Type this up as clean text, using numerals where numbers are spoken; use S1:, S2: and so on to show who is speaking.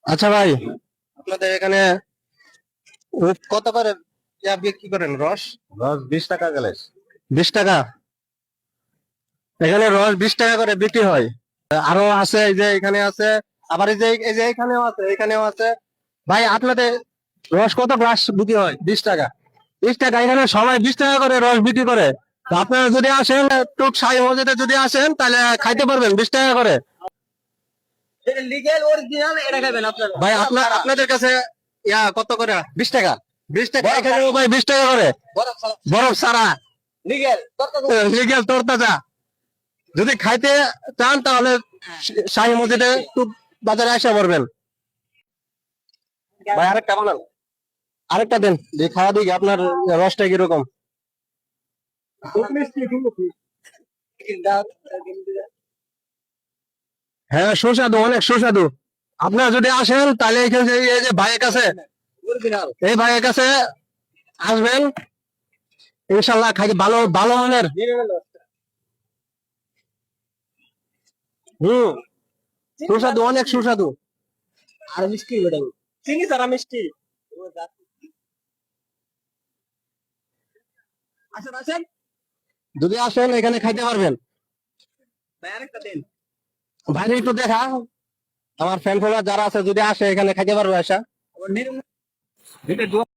S1: আচ্ছা ভাই, আপনাদের এখানে কত করে বিক্রি করেন রস?
S2: রস 20 টাকা গ্লাস।
S1: 20 টাকা? এখানে রস 20 টাকা করে বিক্রি হয়। আরো আছে, এই যে এখানে আছে, আবার এই যে এখানেও আছে, এখানেও আছে। ভাই আপনাদের রস কত গ্লাস বিক্রি হয়? 20 টাকা? 20 টাকা? এখানে সবাই 20 টাকা করে রস বিক্রি করে। তো আপনারা যদি আসেন একটু শাহী মসজিদে যদি আসেন তাহলে খাইতে পারবেন 20 টাকা করে।
S3: লিগেল অরিজিনাল এটা খাবেন আপনারা।
S1: ভাই আপনাদের কাছে কত করে? 20 টাকা? 20 টাকা এখানেও ভাই 20 টাকা করে বরফ ছাড়া
S3: লিগেল
S1: লিগেল তরতাজা। যদি খাইতে চান তাহলে শাহী মসজিদে একটু বাজারে আসা পড়বেন। ভাই আরেকটা বানান, আরেকটা দেন, দিয়ে খাওয়া দিই আপনার রসটা কিরকম। হ্যাঁ সুস্বাদু, অনেক সুস্বাদু। আপনারা যদি আসেন তাহলে এখানে এই যে ভাইয়ের কাছে, এই ভাইয়ের কাছে আসবেন, ইনশাল্লাহ খাইতে ভালো ভালো মানের। হম, সুস্বাদু, অনেক সুস্বাদু।
S3: আর মিষ্টি বেটা চিনি সারা মিষ্টি। আসেন আসেন
S1: যদি আসেন এখানে খাইতে পারবেন।
S3: ভাই আরেকটা দেন।
S1: বাইরে একটু দেখা, আমার ফ্যান ফলোয়ার যারা আছে যদি আসে এখানে খাইতে পারবে আসা।
S3: আবার নির্মল